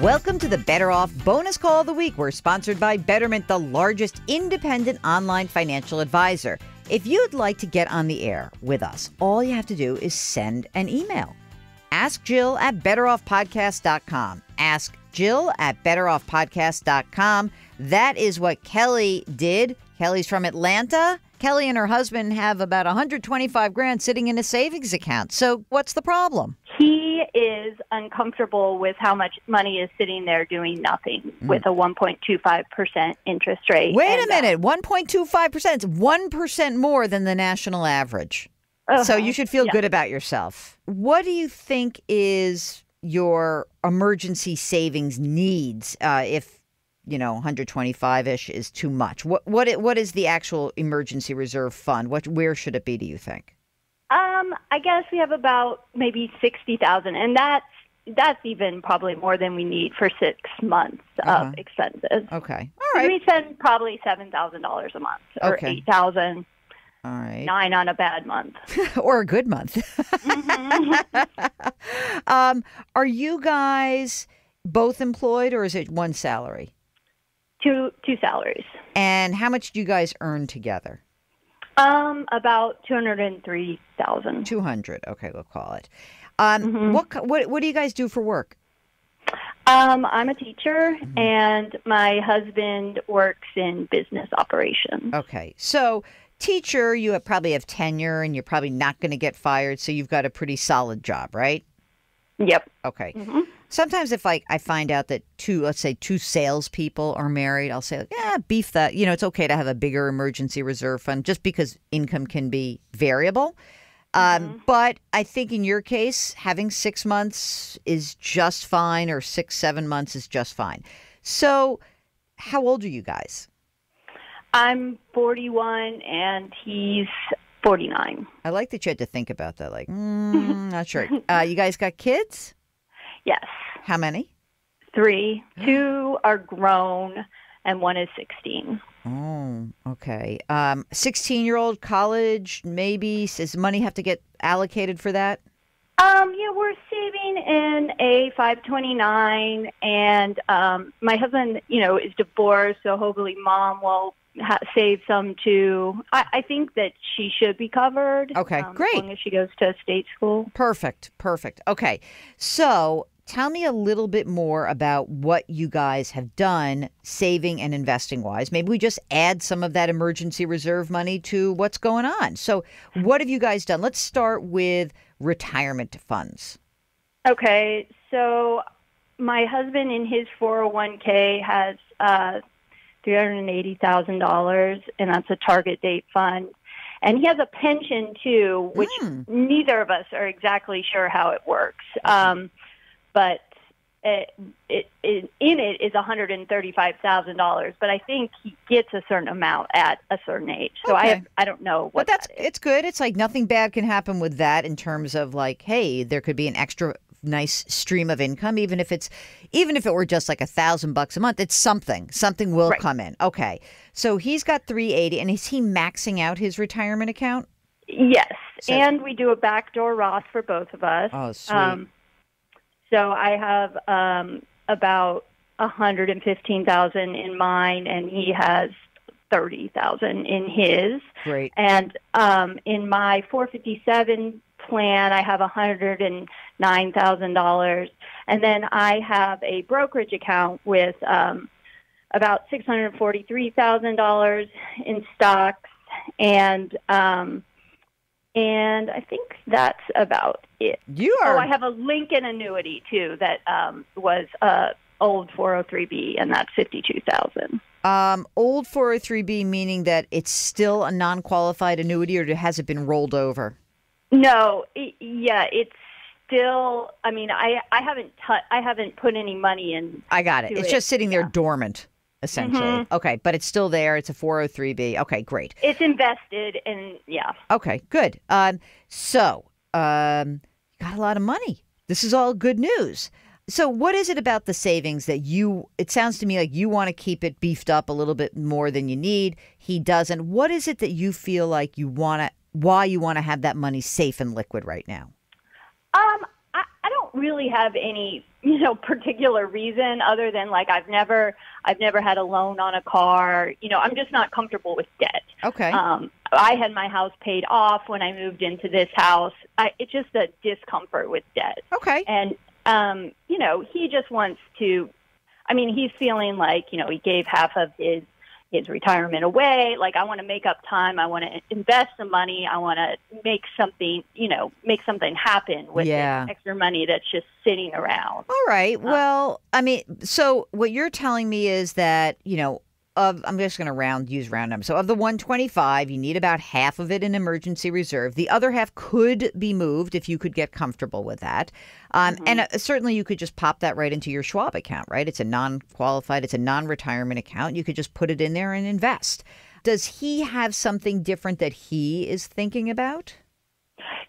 Welcome to the Better Off Bonus Call of the Week. We're sponsored by Betterment, the largest independent online financial advisor. If you'd like to get on the air with us, all you have to do is send an email. Ask Jill at betteroffpodcast.com. Ask Jill at betteroffpodcast.com. That is what Kelly did. Kelly's from Atlanta. Kelly and her husband have about $125,000 sitting in a savings account. So what's the problem? He is uncomfortable with how much money is sitting there doing nothing with a 1.25% interest rate. Wait a minute. 1.25%. It's 1% more than the national average. So you should feel good about yourself. What do you think is your emergency savings needs if 125-ish is too much? What is the actual emergency reserve fund? Where should it be, do you think? I guess we have about maybe $60,000, and that's even probably more than we need for 6 months of expenses. Okay, all right. We spend probably $7,000 a month, or $8,000. All right. 9 on a bad month. Or a good month. Are you guys both employed, or is it one salary? Two salaries. And how much do you guys earn together? About $203,000. 200. Okay, we'll call it. What do you guys do for work? I'm a teacher, and my husband works in business operations. Okay, so teacher, you probably have tenure, and you're probably not going to get fired, so you've got a pretty solid job, right? Yep. Okay. Sometimes if I find out that let's say two salespeople are married, I'll say, yeah, beef that. It's okay to have a bigger emergency reserve fund just because income can be variable. But I think in your case, having 6 months is just fine, or 6-7 months is just fine. So how old are you guys? I'm 41 and he's 49. I like that you had to think about that. Like, not sure. You guys got kids? Yes. How many? 3. 2 are grown and 1 is 16. Oh, okay. 16-year-old college, maybe. Does money have to get allocated for that? We're saving in a 529, and my husband, is divorced, so hopefully mom will save some too. I think that she should be covered. Okay, great. As long as she goes to state school. Perfect. Okay, so tell me a little bit more about what you guys have done saving and investing wise. Maybe we just add some of that emergency reserve money to what's going on. So what have you guys done? Let's start with retirement funds. Okay, so my husband in his 401k has $380,000, and that's a target date fund. And he has a pension, too, which neither of us are exactly sure how it works. But in it is $135,000, but I think he gets a certain amount at a certain age. So I don't know what that is. It's good. It's like nothing bad can happen with that in terms of like, hey, there could be an extra nice stream of income, even if it were just like $1,000 a month. It's something will come in. Okay, so he's got 380, and is he maxing out his retirement account? Yes, and we do a backdoor Roth for both of us. Oh, sweet. So I have about $115,000 in mine, and he has $30,000 in his. Great. And in my 457 plan, I have $109,000, and then I have a brokerage account with about $643,000 in stocks, and I think that's about it. I have a Lincoln annuity too that was old 403B, and that's $52,000. Old 403B meaning that it's still a non-qualified annuity, or has it been rolled over? No, it's still. I mean, I haven't put any money in. I got it. It's just sitting there dormant, essentially. Okay, but it's still there. It's a 403B. Okay, great. It's invested, and yeah. Okay, good. So you got a lot of money. This is all good news. So what is it about the savings that it sounds to me like you want to keep it beefed up a little bit more than you need. He doesn't. What is it that you feel like why you want to have that money safe and liquid right now? I don't really have any, particular reason other than like I've never had a loan on a car. I'm just not comfortable with debt. Okay. I had my house paid off when I moved into this house. It's just a discomfort with debt. Okay. And, he just wants to, he's feeling like, he gave half of his retirement away. Like, I want to make up time. I want to invest some money. I want to make something happen with this extra money that's just sitting around. All right. Well, so what you're telling me is that, I'm just going to use round numbers. So of the 125, you need about half of it in emergency reserve. The other half could be moved if you could get comfortable with that. And certainly you could just pop that right into your Schwab account, right? It's a non-qualified, it's a non-retirement account. You could just put it in there and invest. Does he have something different that he is thinking about?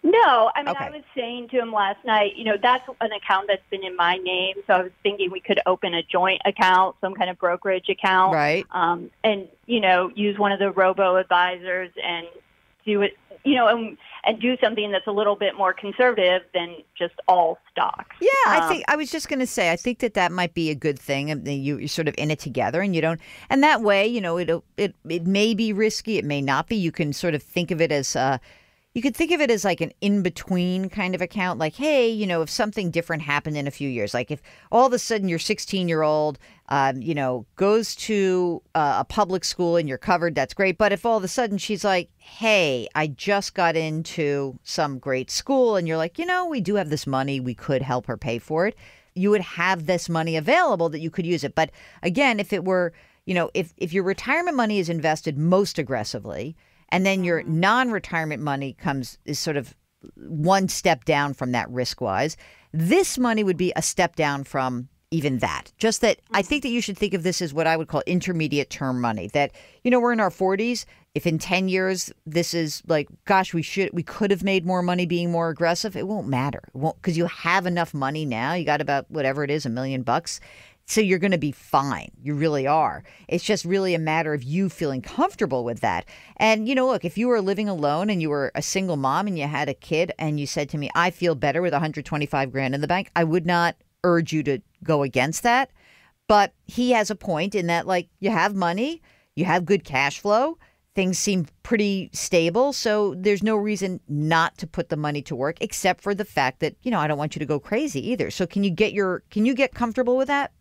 No, Okay. I was saying to him last night, that's an account that's been in my name. So I was thinking we could open a joint account, some kind of brokerage account. Right. And, use one of the robo-advisors and do it, and do something that's a little bit more conservative than just all stocks. Yeah, I was just going to say, I think that might be a good thing. You're sort of in it together and you don't, and that way, it may be risky. It may not be. You can sort of think of it as, you could think of it as like an in-between kind of account. Like, hey, if something different happened in a few years, like if all of a sudden your 16-year-old, goes to a public school and you're covered, that's great. But if all of a sudden she's like, hey, I just got into some great school and you're like, we do have this money, we could help her pay for it. You would have this money available that you could use it. But again, if it were, if your retirement money is invested most aggressively, and then your non-retirement money is sort of one step down from that risk-wise, this money would be a step down from even that. Just that I think that you should think of this as what I would call intermediate term money. That, we're in our 40s. If in 10 years this is like, gosh, we could have made more money being more aggressive, it won't matter. It won't, because you have enough money now. You got about whatever it is, $1 million. So you're going to be fine. You really are. It's just really a matter of you feeling comfortable with that. And, look, if you were living alone and you were a single mom and you had a kid and you said to me, I feel better with 125 grand in the bank, I would not urge you to go against that. But he has a point in that, like, you have money, you have good cash flow, things seem pretty stable. So there's no reason not to put the money to work, except for the fact that, I don't want you to go crazy either. So can you get comfortable with that?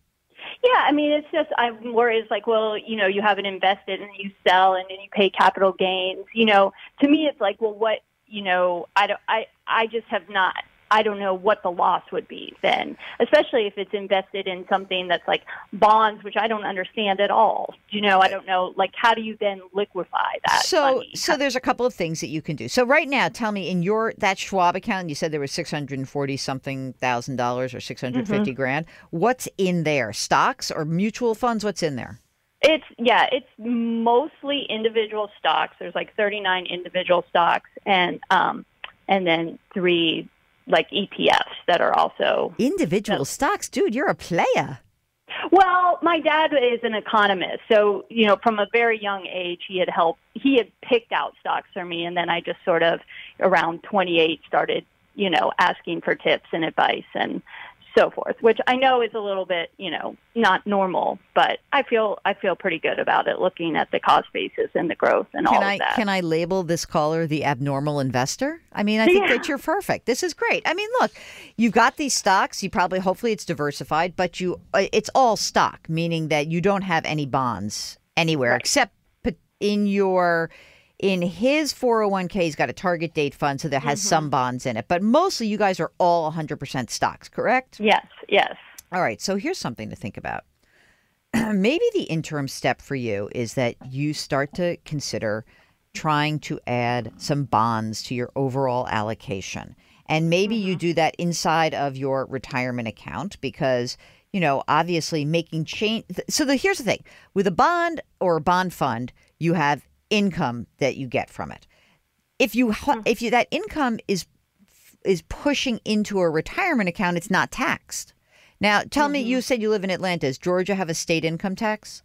Yeah, it's just, I'm worried. It's like, well, you have it invested and you sell and then you pay capital gains. To me, it's like, well, what, I just have not, I don't know what the loss would be then, especially if it's invested in something that's like bonds, which I don't understand at all. I don't know, like, how do you then liquefy that money? So there's a couple of things that you can do. So right now, tell me, in that Schwab account, you said there was $640-something thousand or 650 grand. What's in there? Stocks or mutual funds? What's in there? It's mostly individual stocks. There's like 39 individual stocks and then 3 like ETFs that are also individual stocks. Dude, you're a player. Well, my dad is an economist, so from a very young age he had picked out stocks for me, and then I just sort of around 28 started asking for tips and advice and so forth, which I know is a little bit, not normal, but I feel pretty good about it looking at the cost basis and the growth and all of that. Can I label this caller the abnormal investor? I think that you're perfect. This is great. Look, you've got these stocks. Hopefully it's diversified, but it's all stock, meaning that you don't have any bonds anywhere except in his 401k, he's got a target date fund, so that has some bonds in it. But mostly you guys are all 100% stocks, correct? Yes. All right. So here's something to think about. Maybe the interim step for you is that you start to consider trying to add some bonds to your overall allocation. And maybe you do that inside of your retirement account because, obviously making change. So here's the thing. With a bond or a bond fund, you have income that you get from it. If that income is pushing into a retirement account, it's not taxed. Now, tell me, you said you live in Atlanta. Does Georgia have a state income tax?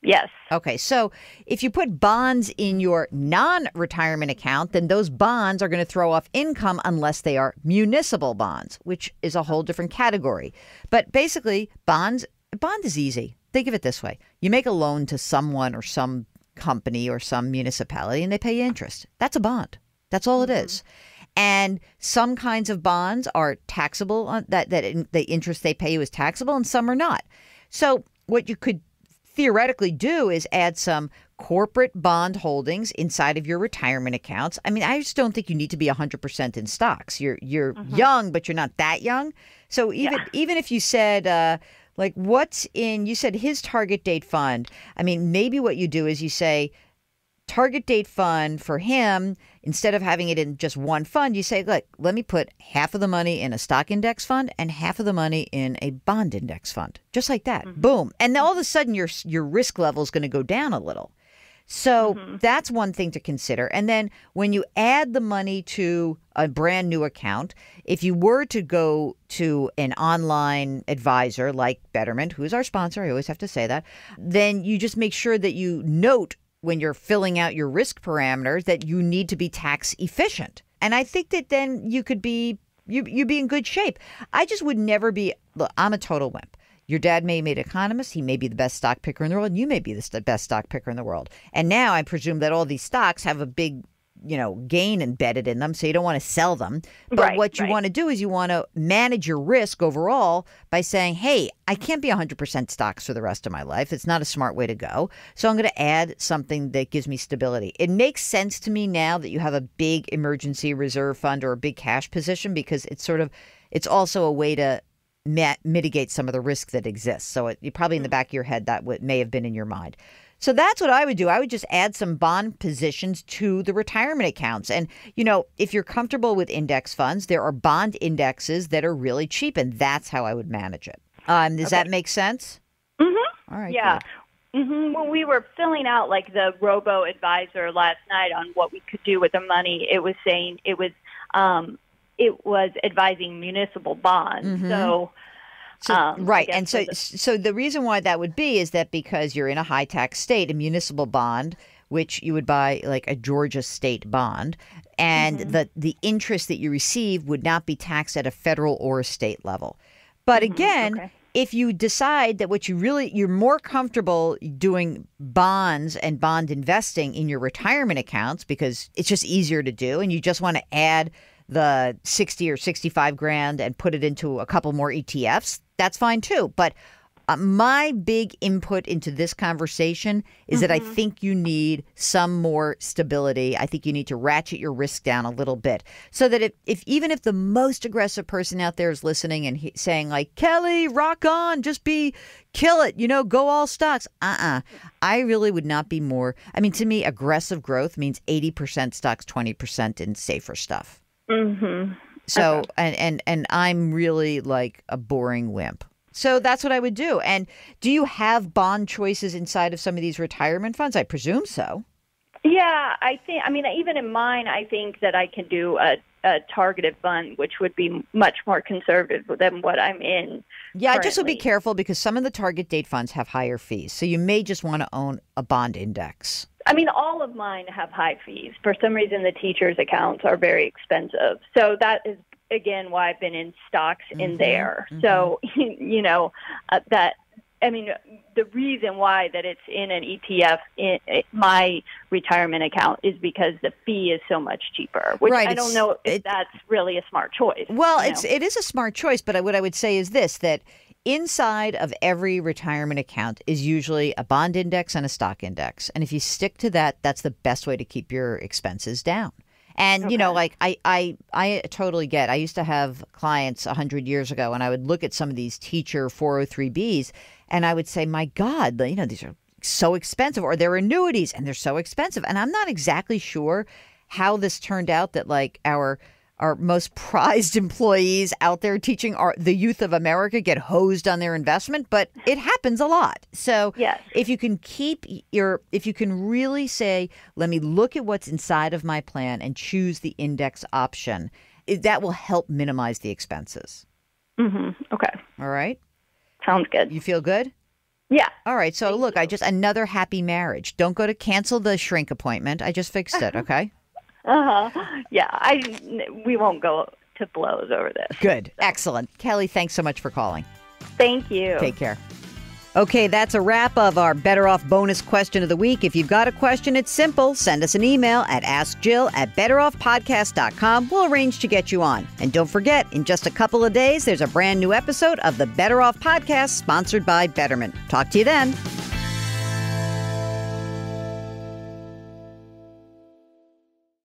Yes. Okay, so if you put bonds in your non-retirement account, then those bonds are going to throw off income unless they are municipal bonds, which is a whole different category. But basically, bond is easy. Think of it this way. You make a loan to someone or some company or some municipality and they pay you interest. That's a bond. That's all it is. And some kinds of bonds are taxable, that the interest they pay you is taxable, and some are not. So what you could theoretically do is add some corporate bond holdings inside of your retirement accounts. I mean, I just don't think you need to be 100% in stocks. You're young, but you're not that young. So even if you said like what's in, you said his target date fund. I mean, maybe what you do is you say target date fund for him, instead of having it in just one fund, you say, look, let me put half of the money in a stock index fund and half of the money in a bond index fund. Just like that. Boom. And then all of a sudden your risk level is going to go down a little. So that's one thing to consider. And then when you add the money to a brand new account, if you were to go to an online advisor like Betterment, who's our sponsor, I always have to say that, then you just make sure that you note when you're filling out your risk parameters that you need to be tax efficient. And I think that then you could be, you'd be in good shape. I just would never be, look, I'm a total wimp. Your dad may be an economist. He may be the best stock picker in the world. And you may be the best stock picker in the world. And now I presume that all these stocks have a big, gain embedded in them. So you don't want to sell them. But what you want to do is you want to manage your risk overall by saying, hey, I can't be 100% stocks for the rest of my life. It's not a smart way to go. So I'm going to add something that gives me stability. It makes sense to me now that you have a big emergency reserve fund or a big cash position, because it's also a way to mitigate some of the risk that exists. So you probably in the back of your head that may have been in your mind. So that's what I would do. I would just add some bond positions to the retirement accounts. And, if you're comfortable with index funds, there are bond indexes that are really cheap, and that's how I would manage it. Does that make sense? Mm-hmm. All right. Yeah. When we were filling out like the robo-advisor last night on what we could do with the money, it was saying it was advising municipal bonds. So right. And so the reason why that would be is that because you're in a high tax state, a municipal bond, which you would buy like a Georgia state bond, and the interest that you receive would not be taxed at a federal or a state level. But again, if you decide that you're more comfortable doing bonds and bond investing in your retirement accounts because it's just easier to do, and you just want to add the 60 or 65 grand and put it into a couple more ETFs, that's fine too. But my big input into this conversation is that I think you need some more stability. I think you need to ratchet your risk down a little bit so that even if the most aggressive person out there is listening and saying like, Kelly, rock on, kill it, go all stocks. I really would not be more. I mean, to me, aggressive growth means 80% stocks, 20% in safer stuff. So, and I'm really like a boring wimp. So that's what I would do. And do you have bond choices inside of some of these retirement funds? I presume so. Yeah, even in mine, I think that I can do a targeted fund, which would be much more conservative than what I'm in. Yeah, currently. Just would be careful because some of the target date funds have higher fees. So you may just want to own a bond index. All of mine have high fees. For some reason, the teachers' accounts are very expensive. So that is, again, why I've been in stocks in there. So, the reason why that it's in an ETF in my retirement account is because the fee is so much cheaper, which I don't know if that's really a smart choice. Well, it is a smart choice, but what I would say is this, that inside of every retirement account is usually a bond index and a stock index. And if you stick to that, that's the best way to keep your expenses down. And, I totally get, I used to have clients 100 years ago and I would look at some of these teacher 403Bs and I would say, my God, these are so expensive, or they're annuities and they're so expensive. And I'm not exactly sure how this turned out that like our most prized employees out there teaching the youth of America get hosed on their investment, but it happens a lot. So yes. If you can really say, let me look at what's inside of my plan and choose the index option, that will help minimize the expenses. Okay. All right. Sounds good. You feel good? Yeah. All right. So look, another happy marriage. Don't go to cancel the shrink appointment. I just fixed it. Okay. Yeah. We won't go to blows over this. Good. So. Excellent. Kelly, thanks so much for calling. Thank you. Take care. Okay, that's a wrap of our Better Off bonus question of the week. If you've got a question, it's simple. Send us an email at askjill@betteroffpodcast.com. We'll arrange to get you on. And don't forget, in just a couple of days, there's a brand new episode of the Better Off Podcast sponsored by Betterment. Talk to you then.